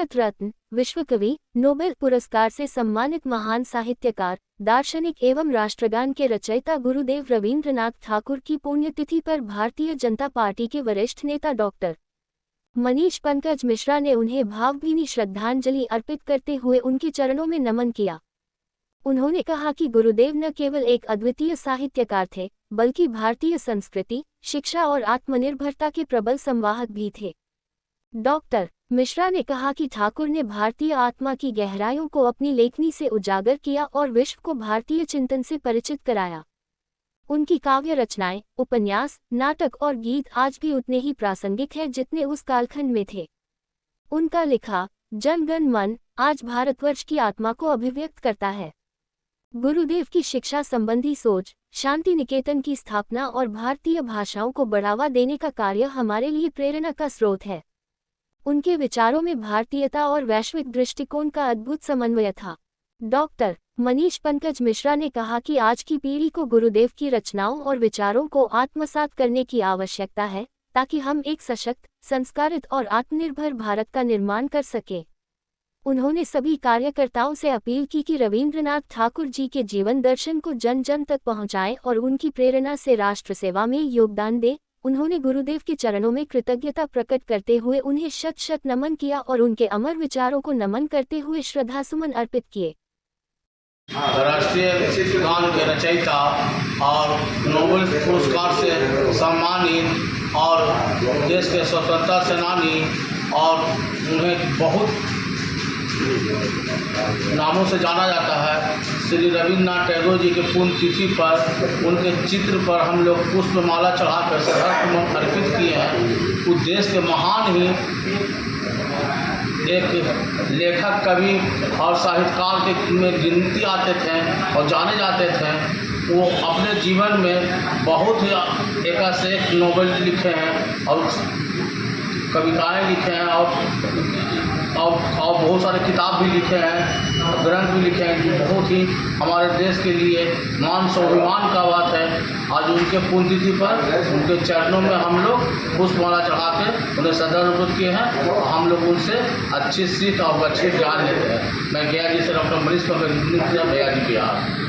भारत रत्न, विश्व कवि, नोबेल पुरस्कार से सम्मानित महान साहित्यकार, दार्शनिक एवं राष्ट्रगान के रचयिता गुरुदेव रवींद्रनाथ ठाकुर की पुण्यतिथि पर भारतीय जनता पार्टी के वरिष्ठ नेता डॉक्टर मनीष पंकज मिश्रा ने उन्हें भावभीनी श्रद्धांजलि अर्पित करते हुए उनके चरणों में नमन किया। उन्होंने कहा कि गुरुदेव न केवल एक अद्वितीय साहित्यकार थे, बल्कि भारतीय संस्कृति, शिक्षा और आत्मनिर्भरता के प्रबल संवाहक भी थे। डॉक्टर मिश्रा ने कहा कि ठाकुर ने भारतीय आत्मा की गहराइयों को अपनी लेखनी से उजागर किया और विश्व को भारतीय चिंतन से परिचित कराया। उनकी काव्य रचनाएं, उपन्यास, नाटक और गीत आज भी उतने ही प्रासंगिक हैं जितने उस कालखंड में थे। उनका लिखा जन गण मन आज भारतवर्ष की आत्मा को अभिव्यक्त करता है। गुरुदेव की शिक्षा संबंधी सोच, शांति निकेतन की स्थापना और भारतीय भाषाओं को बढ़ावा देने का कार्य हमारे लिए प्रेरणा का स्रोत है। उनके विचारों में भारतीयता और वैश्विक दृष्टिकोण का अद्भुत समन्वय था। डॉक्टर मनीष पंकज मिश्रा ने कहा कि आज की पीढ़ी को गुरुदेव की रचनाओं और विचारों को आत्मसात करने की आवश्यकता है, ताकि हम एक सशक्त, संस्कारित और आत्मनिर्भर भारत का निर्माण कर सकें। उन्होंने सभी कार्यकर्ताओं से अपील की कि रवींद्रनाथ ठाकुर जी के जीवन दर्शन को जन जन तक पहुंचाएं और उनकी प्रेरणा से राष्ट्र सेवा में योगदान दें। उन्होंने गुरुदेव के चरणों में कृतज्ञता प्रकट करते हुए उन्हें शत शत नमन किया और उनके अमर विचारों को नमन करते हुए श्रद्धासुमन अर्पित किए। राष्ट्रीय गान के रचयिता और नोबेल पुरस्कार से सम्मानित और देश के स्वतंत्रता सेनानी और उन्हें बहुत नामों से जाना जाता है, श्री रविन्द्रनाथ टैगोर जी के पुण्यतिथि पर उनके चित्र पर हम लोग पुष्पमाला चढ़ाकर श्रद्धासुमन अर्पित किए हैं। उस देश के महान ही एक लेखक, कवि और साहित्यकार के में गिनती आते थे और जाने जाते थे। वो अपने जीवन में बहुत ही एक से एक नोवेल लिखे हैं और कविताएं लिखे हैं और बहुत सारे किताब भी लिखे हैं, ग्रंथ भी लिखे हैं, जो बहुत ही हमारे देश के लिए मान स्वाभिमान का बात है। आज उनके पुण्यतिथि पर उनके चरणों में हम लोग पुष्पमाला चढ़ा के उन्हें श्रद्धांजलि किए हैं और हम लोग उनसे अच्छी सीख और अच्छे ज्ञान लेते हैं। मैं गया जी से डॉक्टर मनीष पंकज, गया जी बिहार।